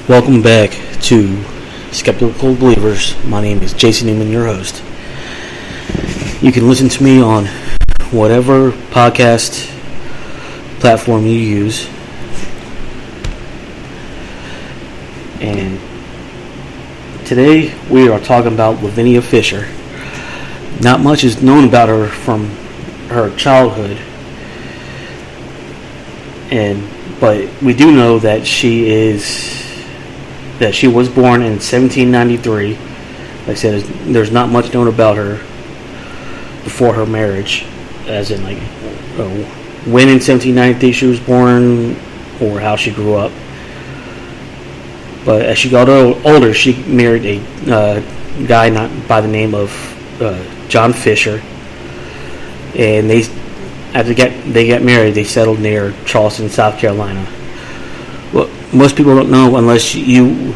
Welcome back to Skeptical Believers. My name is Jason Newman, your host. You can listen to me on whatever podcast platform you use. And today we are talking about Lavinia Fisher. Not much is known about her from her childhood. But we do know that she was born in 1793. Like I said, there's not much known about her before her marriage, as in when in 1793 she was born or how she grew up. But as she got older, she married a guy not by the name of John Fisher, and after they got married, they settled near Charleston, South Carolina. Well, most people don't know unless you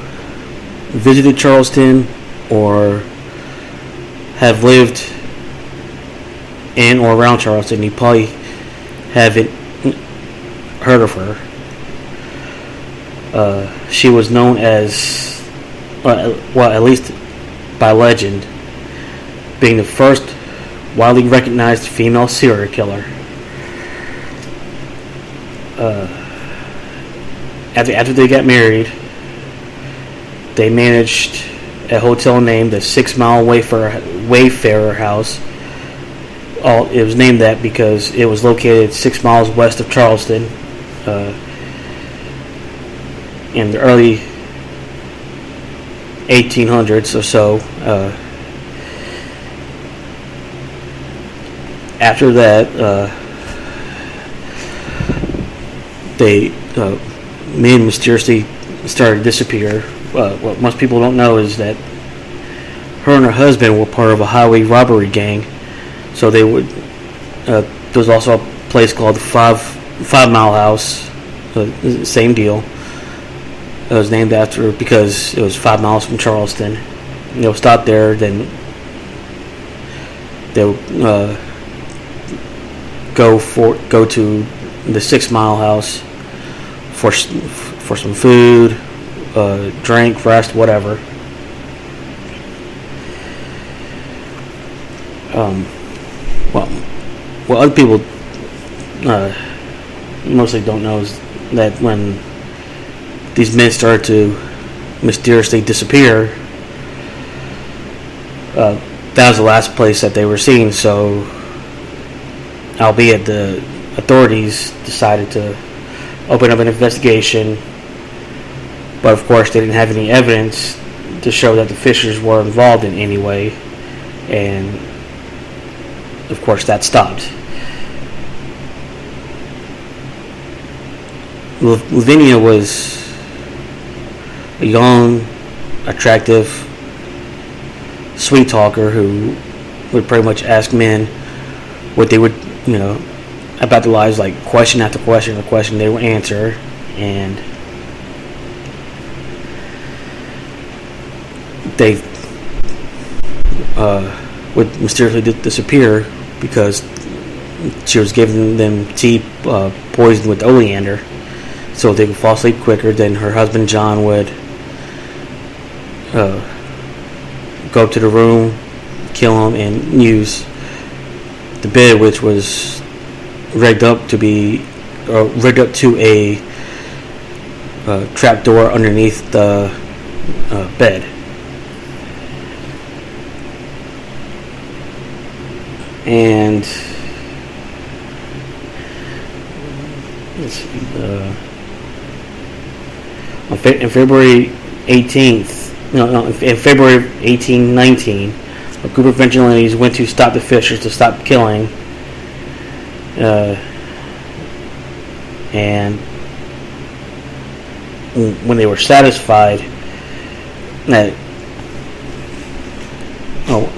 visited Charleston or have lived in or around Charleston. You probably haven't heard of her. She was known as, at least by legend, being the first widely recognized female serial killer. After they got married, they managed a hotel named the 6 Mile Wayfarer House. It was named that because it was located 6 miles west of Charleston in the early 1800s or so. After that, men mysteriously started to disappear. What most people don't know is that her and her husband were part of a highway robbery gang. So they would. There's also a place called the Five Mile House. Same deal. It was named after because it was 5 miles from Charleston. They'll stop there, then they'll go to the 6 Mile House for some food, drink, rest, whatever. What other people mostly don't know is that when these men started to mysteriously disappear, that was the last place that they were seen. So, albeit the authorities decided to open up an investigation, but of course they didn't have any evidence to show that the Fishers were involved in any way, and of course that stopped. Lavinia was a young, attractive, sweet talker who would pretty much ask men what they would, about their lives, like question after question they would answer, and they would mysteriously disappear because she was giving them tea poisoned with oleander, so they would fall asleep quicker. Then her husband John would go up to the room, kill him, and use the bed, which was rigged up to a trap door underneath the bed. And in February 1819, a group of vigilantes went to stop the Fishers to stop killing. And when they were satisfied that,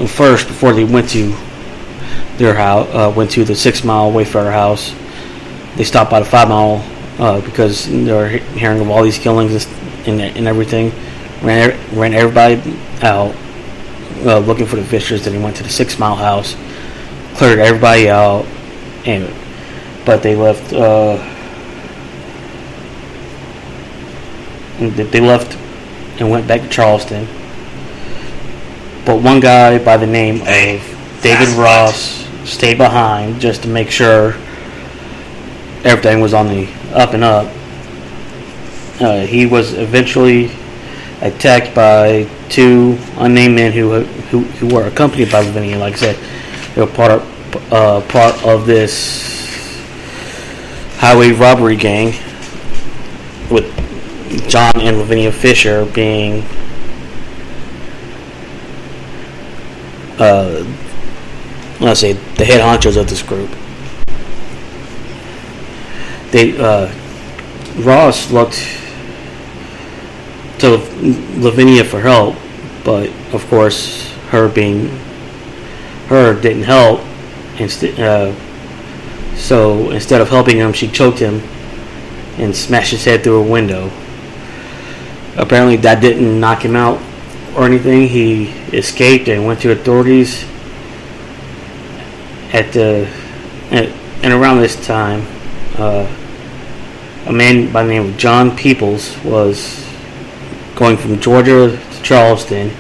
first before they went to their house, went to the 6 Mile Wayfarer House, they stopped by the 5 Mile because they were hearing of all these killings and everything. Ran everybody out looking for the Fishers. Then he went to the 6 Mile House, cleared everybody out, but they left They left and went back to Charleston. But one guy by the name of David Ross stayed behind just to make sure everything was on the up and up. He was eventually attacked by two unnamed men who were accompanied by Lavinia. Like I said, they were part of this highway robbery gang, with John and Lavinia Fisher being let's say the head honchos of this group. Ross looked to Lavinia for help, but of course her didn't help. So instead of helping him, she choked him and smashed his head through a window. Apparently that didn't knock him out or anything. He escaped and went to authorities. And around this time, a man by the name of John Peoples was going from Georgia to Charleston.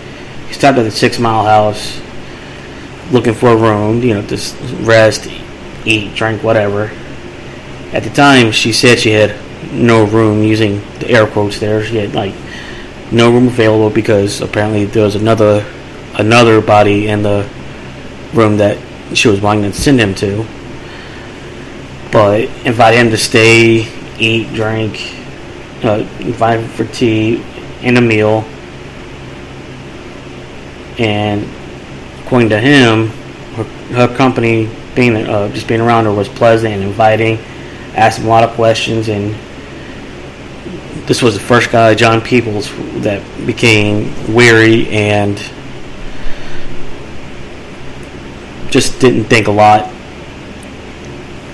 He stopped at the 6 Mile House looking for a room, to rest, eat, drink, whatever. At the time, she said she had no room, using the air quotes there. She had no room available because apparently there was another body in the room that she was wanting to send him to. But invited him to stay, eat, drink, invited him for tea and a meal. And according to him, her company being around her was pleasant and inviting. Asked him a lot of questions, and this was the first guy, John Peoples, that became weary and just didn't think a lot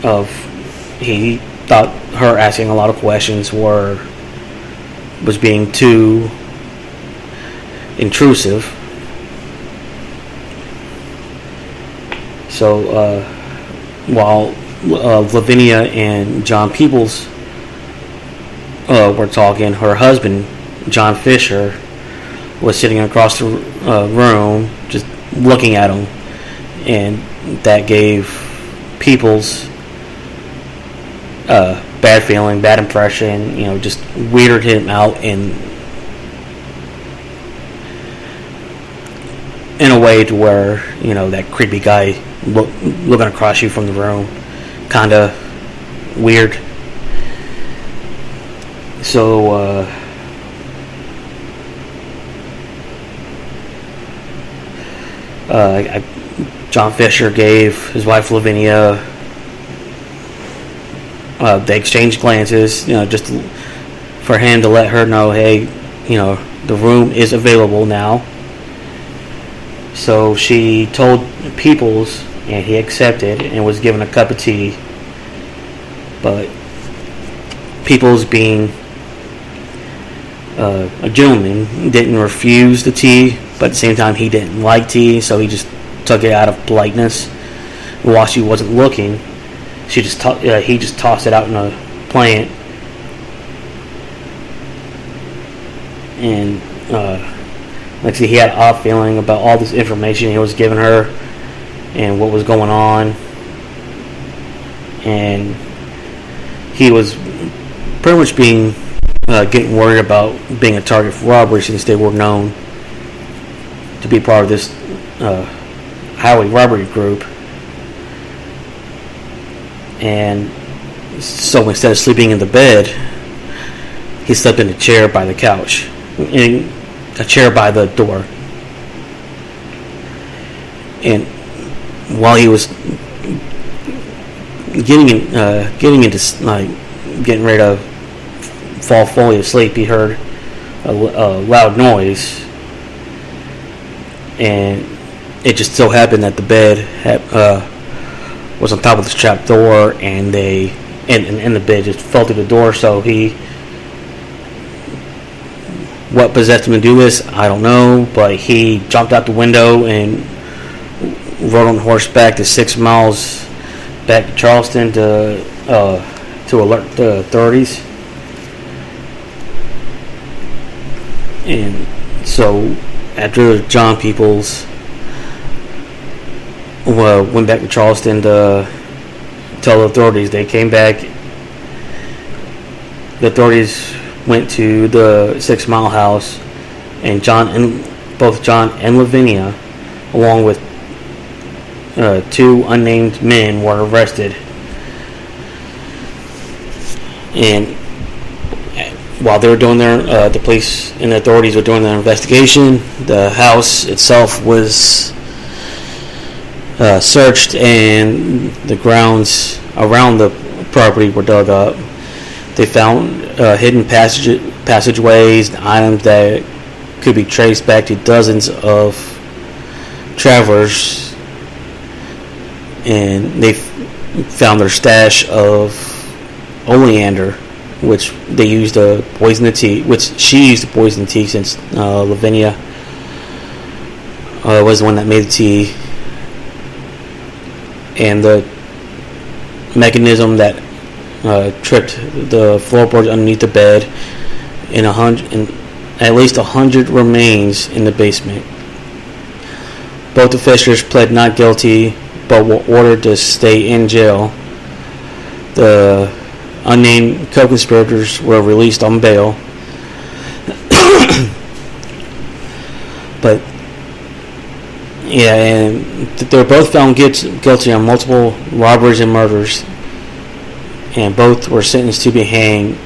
of. He thought her asking a lot of questions was being too intrusive. So while Lavinia and John Peoples were talking, her husband, John Fisher, was sitting across the room just looking at him, and that gave Peoples bad feeling, bad impression, just weirded him out in a way to where, that creepy guy looking across you from the room, kind of weird. So John Fisher gave his wife Lavinia, they exchanged glances, just for him to let her know, hey, the room is available now. So she told Peoples, and he accepted and was given a cup of tea. But Peoples, being a gentleman, didn't refuse the tea, but at the same time he didn't like tea, so he just took it out of politeness. While she wasn't looking, he just tossed it out in a plant. And he had an odd feeling about all this information he was giving her and what was going on, and he was pretty much getting worried about being a target for robbery, since they were known to be part of this highway robbery group. And so instead of sleeping in the bed, he slept in a chair by the couch, in a chair by the door. And while he was getting ready to fall fully asleep, he heard a loud noise, and it just so happened that the bed was on top of this trap door, and the bed just fell through the door. So what possessed him to do this, I don't know, but he jumped out the window and rode on horseback the 6 miles back to Charleston to alert the authorities. And so after John Peoples went back to Charleston to tell the authorities, they came back. The authorities went to the 6 Mile house, and both John and Lavinia, along with 2 unnamed men, were arrested. And while they were doing the police and the authorities were doing their investigation, the house itself was searched, and the grounds around the property were dug up. They found hidden passageways, items that could be traced back to dozens of travelers, and they found their stash of oleander, which they used to poison the tea. Which she used to poison the tea, since Lavinia was the one that made the tea, and the mechanism that tripped the floorboards underneath the bed, and at least 100 remains in the basement. Both the Fishers pled not guilty, but were ordered to stay in jail. The unnamed co-conspirators were released on bail. But yeah, and they were both found guilty on multiple robberies and murders, and both were sentenced to be hanged.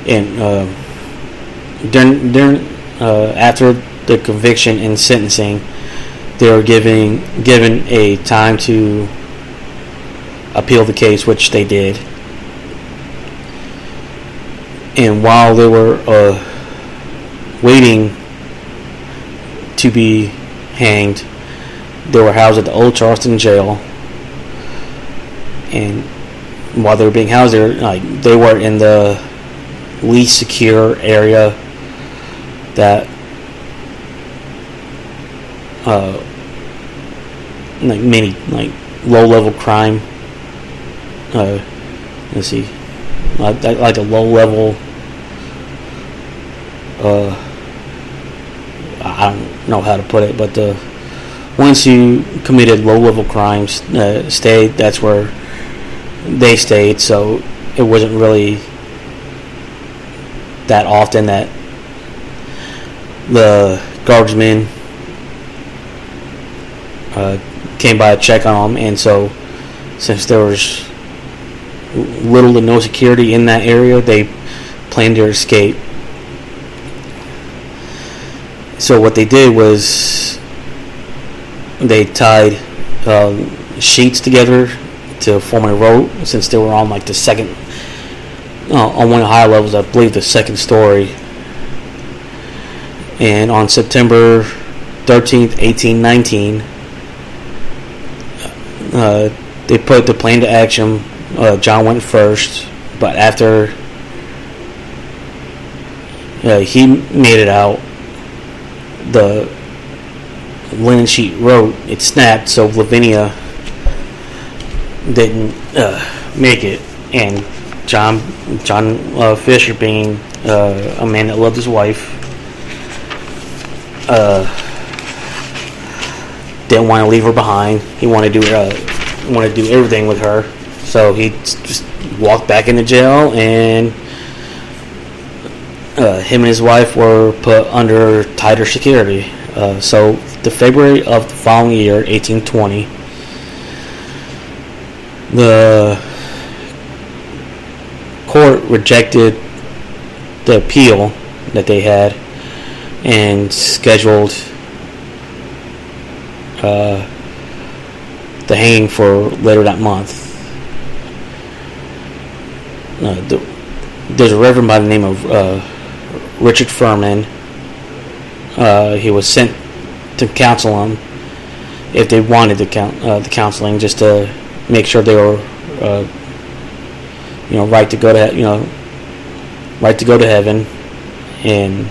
And after the conviction and sentencing, they were given a time to appeal the case, which they did. And while they were waiting to be hanged, they were housed at the Old Charleston Jail. And while they were being housed there, they were in the least secure area that many low-level crime. Let's see, like a low-level. I don't know how to put it, but once you committed low-level crimes, that's where they stayed. So it wasn't really that often that the guardsmen came by to check on them, and so since there was little to no security in that area, they planned their escape. So what they did was they tied sheets together to form a rope, since they were on the second, on one of the higher levels, I believe the second story. And on September 13th, 1819, they put the plan to action. John went first, but after he made it out, the linen sheet rope, it snapped, so Lavinia didn't make it. And John Fisher, being a man that loved his wife, didn't want to leave her behind. He wanted to do everything with her, so he just walked back into jail, and him and his wife were put under tighter security. So the February of the following year, 1820, the court rejected the appeal that they had and scheduled the hanging for later that month. There's a reverend by the name of Richard Furman. He was sent to counsel them if they wanted the counseling, just to make sure they were, right to go to heaven. And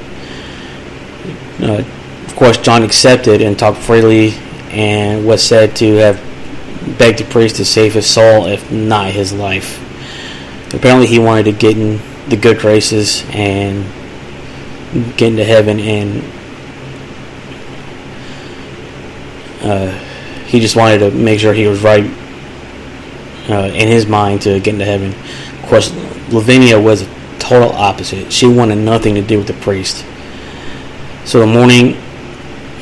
of course, John accepted and talked freely, and was said to have begged the priest to save his soul, if not his life. Apparently, he wanted to get in the good graces and get into heaven, and he just wanted to make sure he was right in his mind to get into heaven. Of course, Lavinia was a total opposite. She wanted nothing to do with the priest. So the morning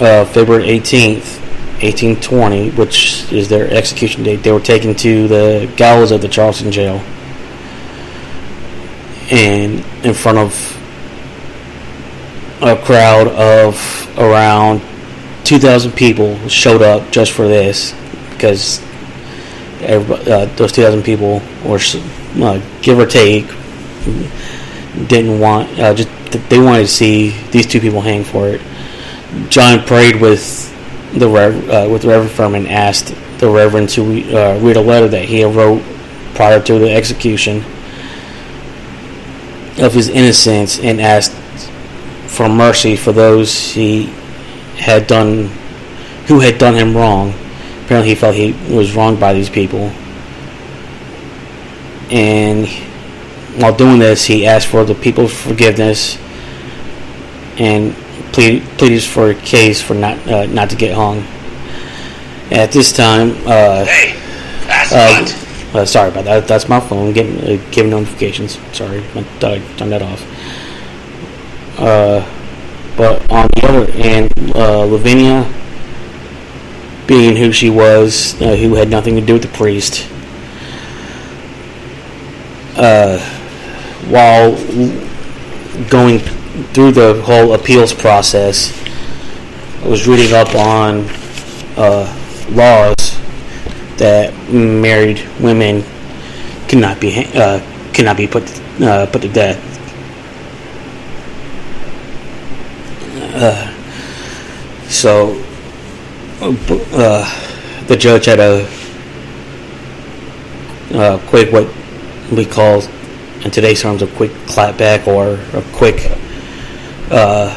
of February 18th, 1820, which is their execution date, they were taken to the gallows of the Charleston jail. And in front of a crowd of around 2,000 people showed up just for this, because those 2,000 people were, give or take, didn't want, they wanted to see these two people hang for it. John prayed with the Reverend Furman, asked the Reverend to read a letter that he wrote prior to the execution of his innocence, and asked for mercy for those who had done him wrong. Apparently he felt he was wronged by these people, and while doing this he asked for the people's forgiveness and pleaded for a case for not to get hung. At this time, hey, that's sorry about that. That's my phone giving notifications. Sorry, I turned that off. But on the other hand, Lavinia, being who she was, who had nothing to do with the priest, while going through the whole appeals process, I was reading up on laws that married women cannot be put to death. So the judge had a quick, what we call in today's terms, a quick clapback, or a quick a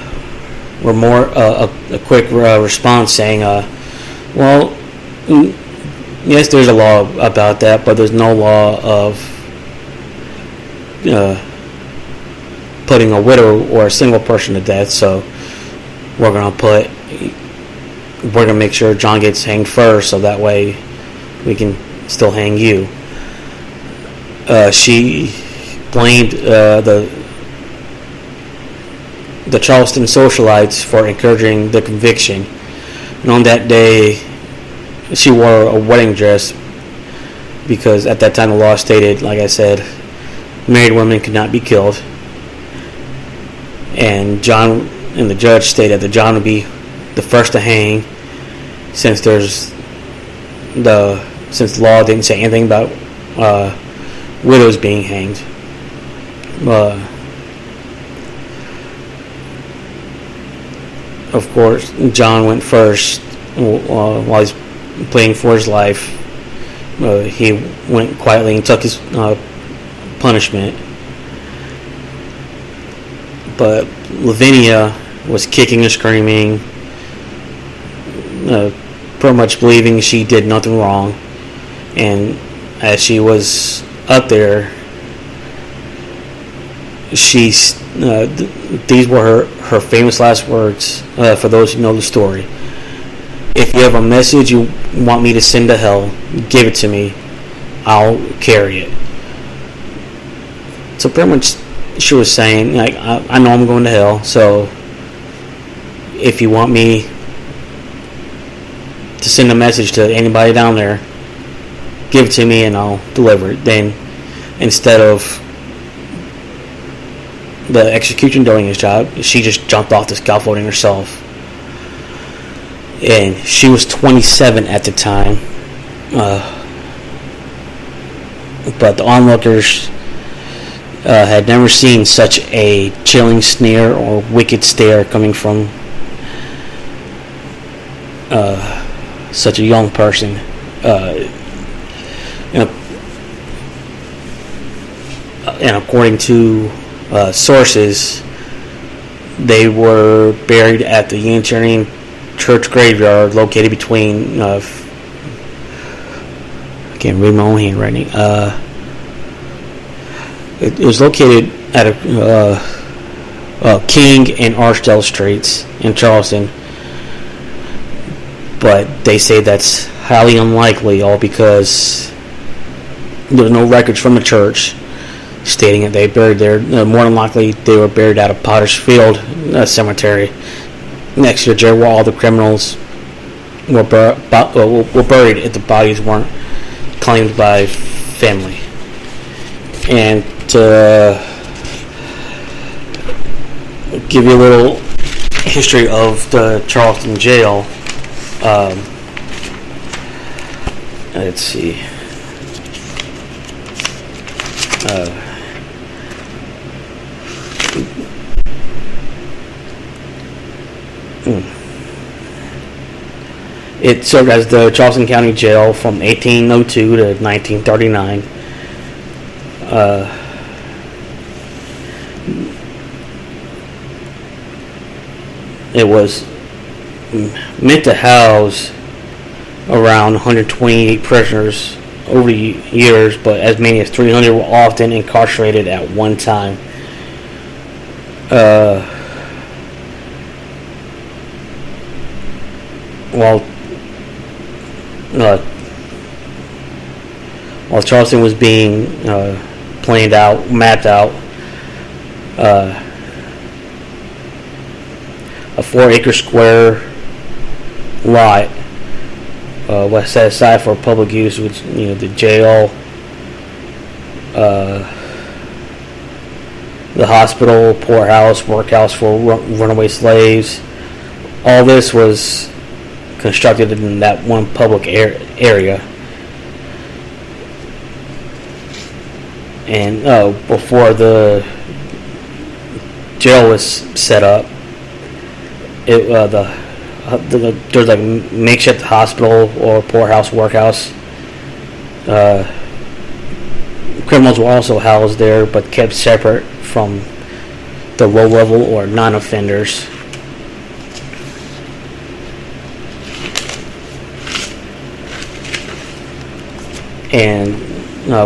quick response saying, well, yes, there's a law about that, but there's no law of putting a widow or a single person to death. So we're gonna make sure John gets hanged first, so that way we can still hang you. She blamed the Charleston socialites for encouraging the conviction. And on that day, she wore a wedding dress because at that time the law stated, like I said, married women could not be killed. And the judge stated that John would be the first to hang, since the law didn't say anything about widows being hanged. Of course, John went first while he's pleading for his life. He went quietly and took his punishment. But Lavinia was kicking and screaming, pretty much believing she did nothing wrong. And as she was up there, these were her famous last words, for those who know the story. If you have a message you want me to send to hell, give it to me. I'll carry it. So pretty much she was saying, like, I know I'm going to hell, so if you want me to send a message to anybody down there, give it to me and I'll deliver it. Then, instead of the execution doing his job, she just jumped off the scaffolding herself. And she was 27 at the time. But the onlookers had never seen such a chilling sneer or wicked stare coming from such a young person. And according to sources, they were buried at the Unitarian Church graveyard located between I can't read my own handwriting. It was located at King and Archdale Streets in Charleston. But they say that's highly unlikely, all because there's no records from the church stating that they buried there. More than likely, they were buried out of Potter's Field Cemetery next to the jail where all the criminals were buried if the bodies weren't claimed by family. And to give you a little history of the Charleston jail, let's see. It served as the Charleston County Jail from 1802 to 1939. It was meant to house around 128 prisoners over the years, but as many as 300 were often incarcerated at one time. While Charleston was being mapped out, a 4-acre square lot was set aside for public use, which the jail, the hospital, poorhouse, workhouse for runaway slaves. All this was constructed in that one public area. And before the jail was set up, there's like a makeshift hospital or poorhouse, workhouse. Criminals were also housed there, but kept separate from the low-level or non-offenders. And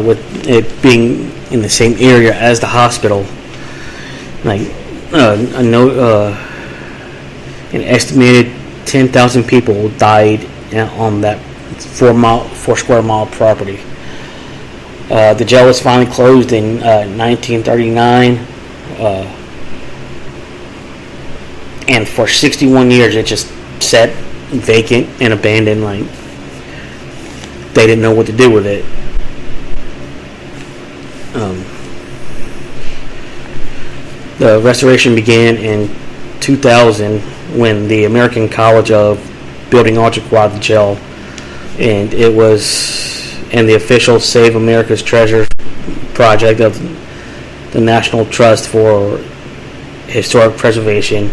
with it being in the same area as the hospital, I know an estimated 10,000 people died on that 4 square mile property. The jail was finally closed in 1939, and for 61 years it just sat vacant and abandoned. They didn't know what to do with it. The restoration began in 2000 when the American College of Building Arts acquired the jail, and the official Save America's Treasure project of the National Trust for Historic Preservation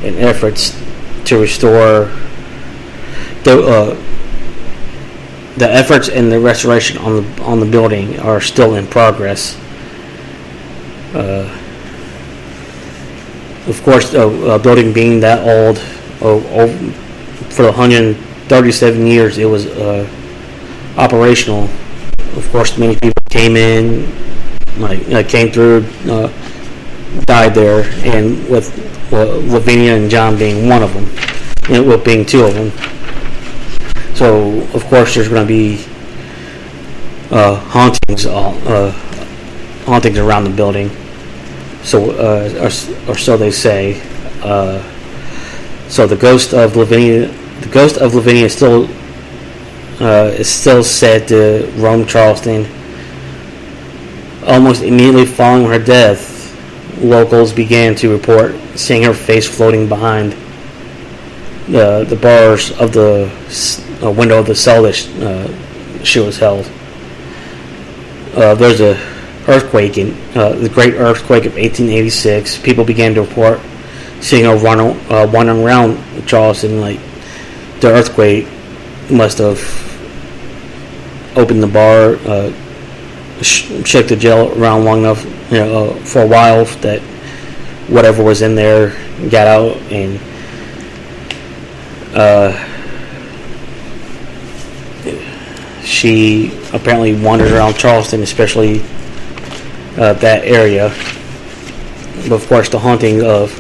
and efforts to restore the efforts and the restoration on the building are still in progress. Of course, a building being that old, for 137 years it was operational. Of course, many people came in, came through, died there, and with Lavinia and John being one of them, being two of them. So, of course, there's going to be hauntings around the building. So, or so they say. So the ghost of Lavinia is still said to roam Charleston. Almost immediately following her death, locals began to report seeing her face floating behind the bars of the window of the cell that she was held. There's a earthquake in the Great Earthquake of 1886. People began to report seeing her wandering around Charleston. The earthquake must have opened the bar, shook the jail around long enough, for a while that whatever was in there got out, and she apparently wanders around Charleston, especially that area. of course, the haunting of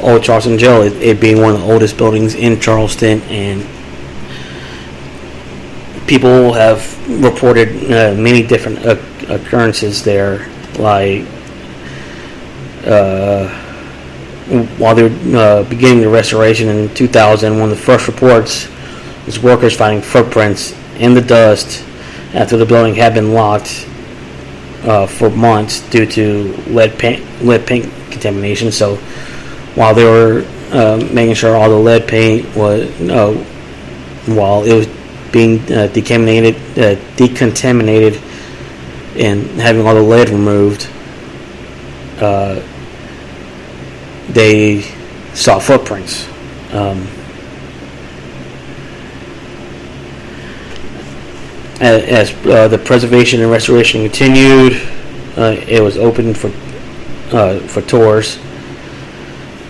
Old Charleston Jail, it being one of the oldest buildings in Charleston, and people have reported many different occurrences there, like while they were beginning the restoration in 2000, one of the first reports was workers finding footprints in the dust after the building had been locked for months due to lead paint contamination. So while they were making sure all the lead paint was, while it was being decontaminated and having all the lead removed, they saw footprints. As the preservation and restoration continued, it was open for tours.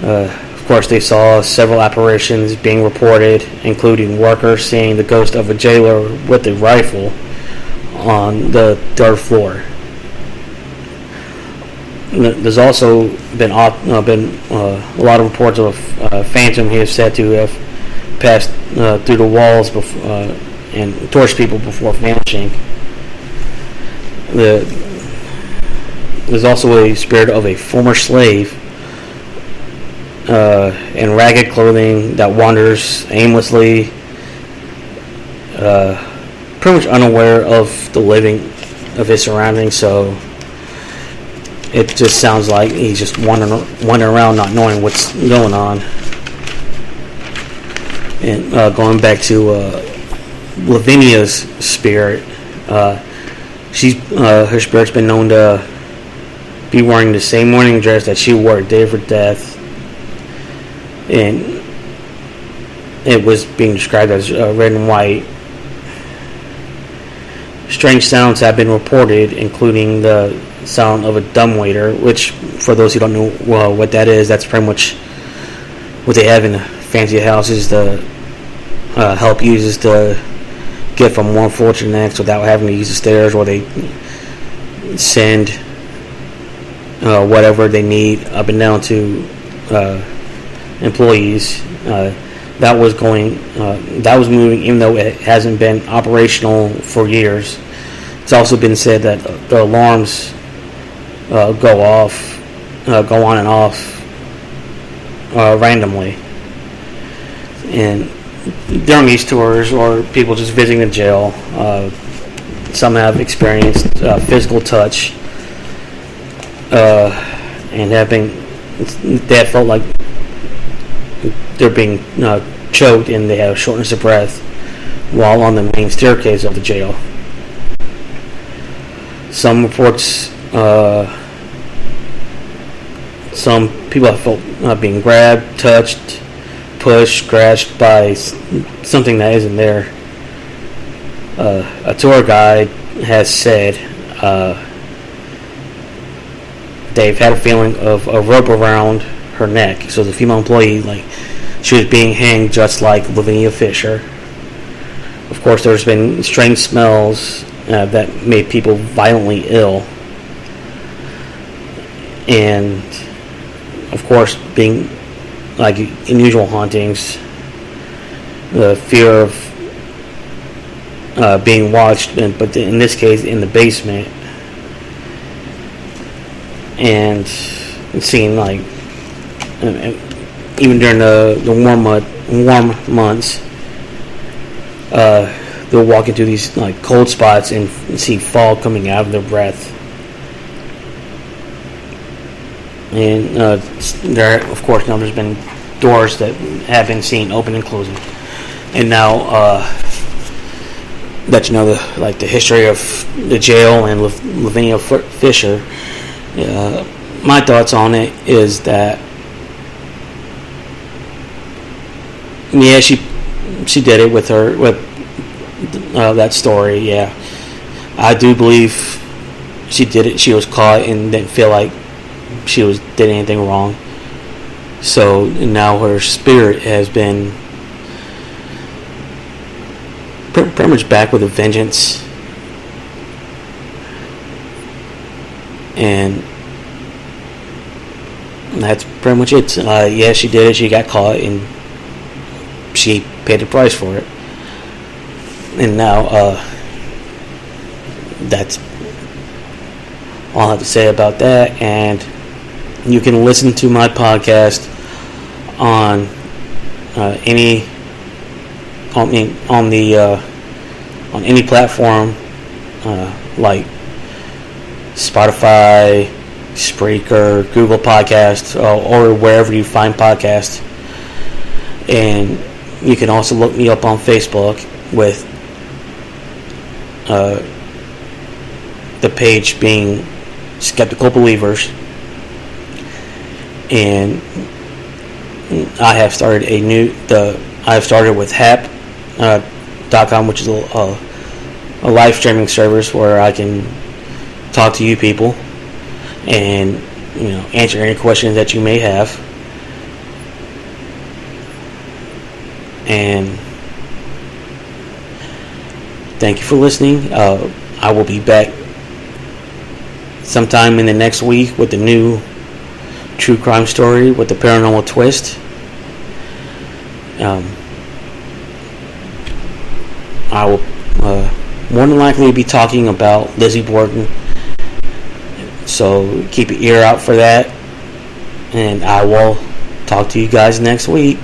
Of course, they saw several apparitions being reported, including workers seeing the ghost of a jailer with a rifle on the third floor. There's also been a lot of reports of a phantom he is said to have passed through the walls before, and torched people before vanishing. There's also a spirit of a former slave in ragged clothing that wanders aimlessly, pretty much unaware of the living of his surroundings. So it just sounds like he's just wandering around, not knowing what's going on. And going back to Lavinia's spirit, her spirit's been known to be wearing the same morning dress that she wore the day of her death, and it was being described as red and white. Strange sounds have been reported, including the sound of a dumbwaiter, which, for those who don't know what that is, that's pretty much what they have in fancy houses to help users to get from one floor to the next without having to use the stairs, or they send whatever they need up and down to employees. That was moving, even though it hasn't been operational for years. It's also been said that the alarms go on and off randomly. And during these tours, or people just visiting the jail, some have experienced physical touch, and they have felt like they're being choked, and they have shortness of breath while on the main staircase of the jail. Some reports, some people have felt being grabbed, touched, pushed, scratched by something that isn't there. A tour guide has said they've had a feeling of a rope around her neck. So the female employee, like, she was being hanged just like Lavinia Fisher. Of course, there's been strange smells that made people violently ill. And, of course, being like unusual hauntings, the fear of being watched, but in this case in the basement, and seeing, like, even during the warm months, they'll walk into these like cold spots and see fog coming out of their breath. And there, of course, now there's been doors that have been seen open and closing. And now that you know the history of the jail and Lavinia Fisher, my thoughts on it is that, yeah, she did it with that story. Yeah, I do believe she did it. She was caught and didn't feel like she did anything wrong. So now her spirit has been pretty much back with a vengeance, and, you know, that's pretty much it. Yeah, she did it. She got caught, and she paid the price for it. And now, that's all I have to say about that. And you can listen to my podcast on any platform like Spotify, Spreaker, Google Podcasts, or wherever you find podcasts. And you can also look me up on Facebook with the page being Skeptical Believers. And I have started with hap.com, which is a live streaming service where I can talk to you people and answer any questions that you may have. And thank you for listening. I will be back sometime in the next week with the new true crime story with the paranormal twist. I will more than likely be talking about Lizzie Borden, so keep your ear out for that, and I will talk to you guys next week.